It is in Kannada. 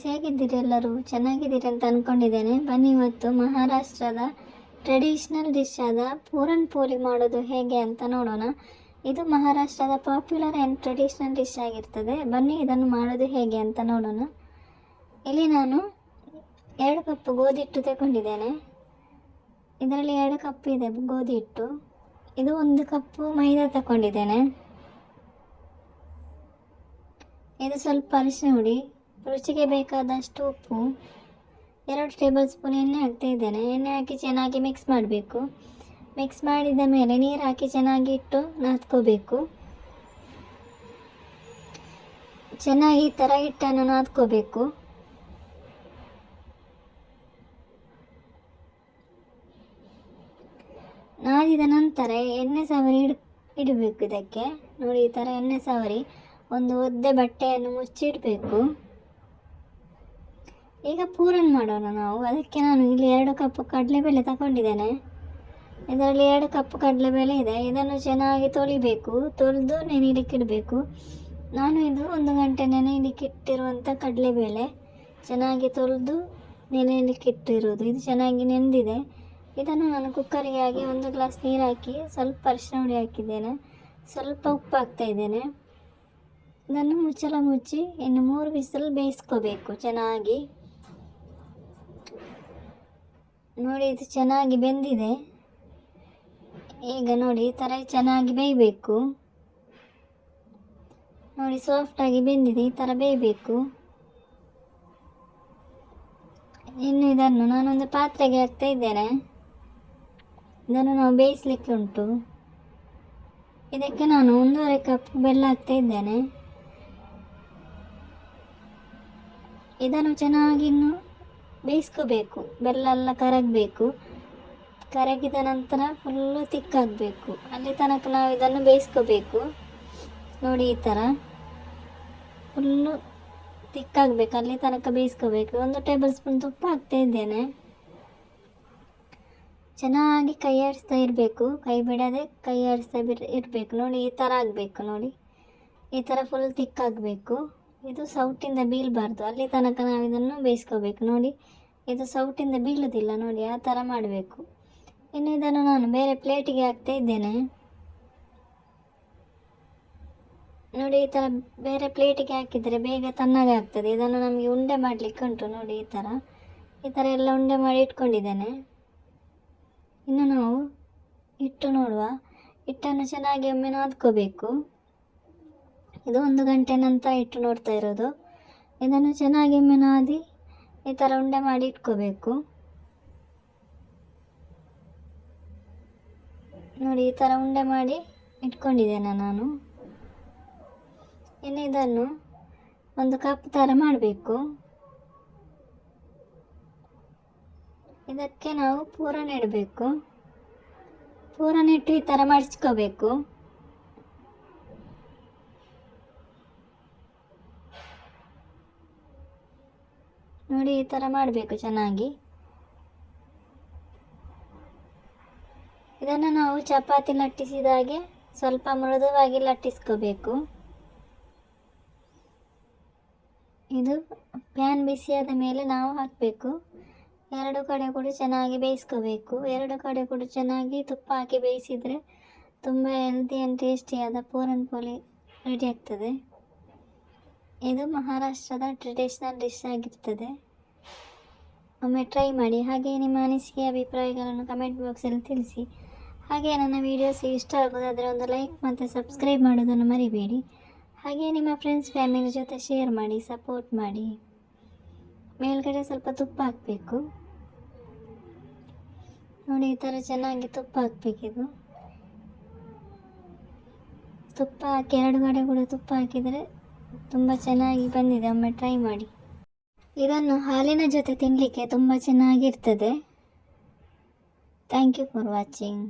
ಹೇಗಿದ್ದೀರಿ ಎಲ್ಲರೂ? ಚೆನ್ನಾಗಿದ್ದೀರಿ ಅಂತ ಅಂದ್ಕೊಂಡಿದ್ದೇನೆ. ಬನ್ನಿ ಇವತ್ತು ಮಹಾರಾಷ್ಟ್ರದ ಟ್ರೆಡಿಷ್ನಲ್ ಡಿಶ್ ಆದ ಪೂರನ್ ಪೋಲಿ ಮಾಡೋದು ಹೇಗೆ ಅಂತ ನೋಡೋಣ. ಇದು ಮಹಾರಾಷ್ಟ್ರದ ಪಾಪ್ಯುಲರ್ ಆ್ಯಂಡ್ ಟ್ರೆಡಿಷ್ನಲ್ ಡಿಶ್ ಆಗಿರ್ತದೆ. ಬನ್ನಿ ಇದನ್ನು ಮಾಡೋದು ಹೇಗೆ ಅಂತ ನೋಡೋಣ. ಇಲ್ಲಿ ನಾನು 2 ಕಪ್ ಗೋಧಿ ಹಿಟ್ಟು ತಗೊಂಡಿದ್ದೇನೆ. ಇದರಲ್ಲಿ 2 ಕಪ್ ಇದೆ ಗೋಧಿ ಹಿಟ್ಟು. ಇದು 1 ಕಪ್ ಮೈದಾ ತಗೊಂಡಿದ್ದೇನೆ. ಇದು ಸ್ವಲ್ಪ ಅರಿಶಿನ ಹುಡಿ, ರುಚಿಗೆ ಬೇಕಾದಷ್ಟು ಉಪ್ಪು, 2 ಟೇಬಲ್ ಸ್ಪೂನ್ ಎಣ್ಣೆ ಹಾಕ್ತಾ ಇದ್ದೇನೆ. ಎಣ್ಣೆ ಹಾಕಿ ಚೆನ್ನಾಗಿ ಮಿಕ್ಸ್ ಮಾಡಬೇಕು. ಮಿಕ್ಸ್ ಮಾಡಿದ ಮೇಲೆ ನೀರು ಹಾಕಿ ಚೆನ್ನಾಗಿ ಇಟ್ಟು ನಾದ್ಕೋಬೇಕು. ಚೆನ್ನಾಗಿ ಈ ಥರ ಹಿಟ್ಟನ್ನು ನಾದ್ಕೋಬೇಕು. ನಾದಿದ ನಂತರ ಎಣ್ಣೆ ಸವರಿ ಇಡಬೇಕು. ಇದಕ್ಕೆ ನೋಡಿ, ಈ ಥರ ಎಣ್ಣೆ ಸವರಿ ಒಂದು ಒದ್ದೆ ಬಟ್ಟೆಯನ್ನು ಮುಚ್ಚಿಡಬೇಕು. ಈಗ ಪೂರನ್ ಮಾಡೋಣ ನಾವು. ಅದಕ್ಕೆ ನಾನು ಇಲ್ಲಿ 2 ಕಪ್ ಕಡಲೆಬೇಳೆ ತಗೊಂಡಿದ್ದೇನೆ. ಇದರಲ್ಲಿ 2 ಕಪ್ ಕಡಲೆಬೇಳೆ ಇದೆ. ಇದನ್ನು ಚೆನ್ನಾಗಿ ತೊಳಿಬೇಕು. ತೊಳೆದು ನೆನೆಯಲಿಕ್ಕಿಡಬೇಕು. ನಾನು ಇದು 1 ಗಂಟೆ ನೆನೆಯಲಿಕ್ಕಿಟ್ಟಿರುವಂಥ ಕಡಲೆಬೇಳೆ ಚೆನ್ನಾಗಿ ತೊಳೆದು ನೆನೆಯಲಿಕ್ಕಿಟ್ಟಿರೋದು. ಇದು ಚೆನ್ನಾಗಿ ನೆಂದಿದೆ. ಇದನ್ನು ನಾನು ಕುಕ್ಕರಿಗೆ ಹಾಕಿ 1 ಗ್ಲಾಸ್ ನೀರು ಹಾಕಿ ಸ್ವಲ್ಪ ಅರಿಶಿನ ಹುಡಿ ಹಾಕಿದ್ದೇನೆ. ಸ್ವಲ್ಪ ಉಪ್ಪು ಹಾಕ್ತಾ ಇದ್ದೇನೆ. ಇದನ್ನು ಮುಚ್ಚಳ ಮುಚ್ಚಿ ಇನ್ನು 3 ವಿಸಿಲ್ ಬೇಯಿಸ್ಕೋಬೇಕು ಚೆನ್ನಾಗಿ. ನೋಡಿ, ಇದು ಚೆನ್ನಾಗಿ ಬೆಂದಿದೆ. ಈಗ ನೋಡಿ, ಈ ಥರ ಚೆನ್ನಾಗಿ ಬೇಯಬೇಕು. ನೋಡಿ, ಸಾಫ್ಟಾಗಿ ಬೆಂದಿದೆ. ಈ ಥರ ಬೇಯಬೇಕು. ಇನ್ನು ಇದನ್ನು ನಾನೊಂದು ಪಾತ್ರೆಗೆ ಹಾಕ್ತಾ ಇದ್ದೇನೆ. ಇದನ್ನು ನಾವು ಬೇಯಿಸಲಿಕ್ಕೆ ಉಂಟು. ಇದಕ್ಕೆ ನಾನು 1.5 ಕಪ್ ಬೆಲ್ಲ ಹಾಕ್ತಾ ಇದ್ದೇನೆ. ಇದನ್ನು ಚೆನ್ನಾಗಿ ಇನ್ನು ಬೇಯಿಸ್ಕೋಬೇಕು. ಬೆಲ್ಲ ಎಲ್ಲ ಕರಗಬೇಕು. ಕರಗಿದ ನಂತರ ಫುಲ್ಲು ತಿಕ್ಕಾಗಬೇಕು. ಅಲ್ಲಿ ತನಕ ನಾವು ಇದನ್ನು ಬೇಯಿಸ್ಕೋಬೇಕು. ನೋಡಿ, ಈ ಥರ ಫುಲ್ಲು ತಿಕ್ಕಾಗಬೇಕು. ಅಲ್ಲಿ ತನಕ ಬೇಯಿಸ್ಕೋಬೇಕು. 1 ಟೇಬಲ್ ಸ್ಪೂನ್ ತುಪ್ಪ ಹಾಕ್ತಾ ಇದ್ದೇನೆ. ಚೆನ್ನಾಗಿ ಕೈ ಆಡಿಸ್ತಾ ಇರಬೇಕು. ಕೈ ಬಿಡದೆ ಕೈ ಆಡಿಸ್ತಾ ಇರಬೇಕು. ನೋಡಿ, ಈ ಥರ ಆಗಬೇಕು. ನೋಡಿ, ಈ ಥರ ಫುಲ್ ತಿಕ್ಕಾಗಬೇಕು. ಇದು ಸೌಟಿಂದ ಬೀಳಬಾರ್ದು. ಅಲ್ಲಿ ತನಕ ನಾವು ಇದನ್ನು ಬೇಯಿಸ್ಕೋಬೇಕು. ನೋಡಿ, ಇದು ಸೌಟಿಂದ ಬೀಳೋದಿಲ್ಲ. ನೋಡಿ, ಆ ಥರ ಮಾಡಬೇಕು. ಇನ್ನು ಇದನ್ನು ನಾನು ಬೇರೆ ಪ್ಲೇಟಿಗೆ ಹಾಕ್ತಾ ಇದ್ದೇನೆ. ನೋಡಿ, ಈ ಥರ ಬೇರೆ ಪ್ಲೇಟಿಗೆ ಹಾಕಿದರೆ ಬೇಗ ತಣ್ಣಗೆ ಆಗ್ತದೆ. ಇದನ್ನು ನಮಗೆ ಉಂಡೆ ಮಾಡಲಿಕ್ಕೆ ಉಂಟು. ನೋಡಿ, ಈ ಥರ ಎಲ್ಲ ಉಂಡೆ ಮಾಡಿ ಇಟ್ಕೊಂಡಿದ್ದೇನೆ. ಇನ್ನು ನಾವು ಹಿಟ್ಟು ನೋಡುವ. ಹಿಟ್ಟನ್ನು ಚೆನ್ನಾಗಿ ಒಮ್ಮೆ ನಾದ್ಕೋಬೇಕು. ಇದು 1 ಗಂಟೆ ನಂತರ ಹಿಟ್ಟು ನೋಡ್ತಾ ಇರೋದು. ಇದನ್ನು ಚೆನ್ನಾಗಿ ಒಮ್ಮೆ ನಾದಿ ಈ ಥರ ಉಂಡೆ ಮಾಡಿ ಇಟ್ಕೋಬೇಕು. ನೋಡಿ, ಈ ಥರ ಉಂಡೆ ಮಾಡಿ ಇಟ್ಕೊಂಡಿದ್ದೇನೆ ನಾನು. ಇನ್ನು ಇದನ್ನು 1 ಕಪ್ ಥರ ಮಾಡಬೇಕು. ಇದಕ್ಕೆ ನಾವು ಪೂರಣ ಇಡಬೇಕು. ಪೂರಣ ಇಟ್ಟು ಈ ಥರ ಮಡಚ್ಕೋಬೇಕು. ನೋಡಿ, ಈ ಥರ ಮಾಡಬೇಕು ಚೆನ್ನಾಗಿ. ಇದನ್ನು ನಾವು ಚಪಾತಿ ಲಟ್ಟಿಸಿದ ಹಾಗೆ ಸ್ವಲ್ಪ ಮೃದುವಾಗಿ ಲಟ್ಟಿಸ್ಕೋಬೇಕು. ಇದು ಪ್ಯಾನ್ ಬಿಸಿಯಾದ ಮೇಲೆ ನಾವು ಹಾಕಬೇಕು. 2 ಕಡೆ ಕೂಡ ಚೆನ್ನಾಗಿ ಬೇಯಿಸ್ಕೋಬೇಕು. 2 ಕಡೆ ಕೂಡ ಚೆನ್ನಾಗಿ ತುಪ್ಪ ಹಾಕಿ ಬೇಯಿಸಿದರೆ ತುಂಬ ಹೆಲ್ದಿ ಆ್ಯಂಡ್ ಟೇಸ್ಟಿಯಾದ ಪೂರನ್ ಪೋಲಿ ರೆಡಿ ಆಗ್ತದೆ. ಇದು ಮಹಾರಾಷ್ಟ್ರದ ಟ್ರೆಡಿಷ್ನಲ್ ಡಿಶ್ ಆಗಿರ್ತದೆ. ಒಮ್ಮೆ ಟ್ರೈ ಮಾಡಿ. ಹಾಗೆ ನಿಮ್ಮ ಅನಿಸಿಕೆ ಅಭಿಪ್ರಾಯಗಳನ್ನು ಕಮೆಂಟ್ ಬಾಕ್ಸಲ್ಲಿ ತಿಳಿಸಿ. ಹಾಗೆ ನನ್ನ ವೀಡಿಯೋಸ್ ಇಷ್ಟ ಆಗೋದಾದರೆ ಒಂದು ಲೈಕ್ ಮತ್ತು ಸಬ್ಸ್ಕ್ರೈಬ್ ಮಾಡೋದನ್ನು ಮರಿಬೇಡಿ. ಹಾಗೆ ನಿಮ್ಮ ಫ್ರೆಂಡ್ಸ್ ಫ್ಯಾಮಿಲಿ ಜೊತೆ ಶೇರ್ ಮಾಡಿ, ಸಪೋರ್ಟ್ ಮಾಡಿ. ಮೇಲ್ಗಡೆ ಸ್ವಲ್ಪ ತುಪ್ಪ ಹಾಕಬೇಕು. ನೋಡಿ, ಈ ಥರ ಚೆನ್ನಾಗಿ ತುಪ್ಪ ಹಾಕಬೇಕಿದು. ತುಪ್ಪ ಹಾಕಿ 2 ಕಡೆ ಕೂಡ ತುಪ್ಪ ಹಾಕಿದರೆ ತುಂಬ ಚೆನ್ನಾಗಿ ಬಂದಿದೆ. ಒಮ್ಮೆ ಟ್ರೈ ಮಾಡಿ. ಇದನ್ನು ಹಾಲಿನ ಜೊತೆ ತಿನ್ನಲಿಕ್ಕೆ ತುಂಬ ಚೆನ್ನಾಗಿರ್ತದೆ. Thank you for watching.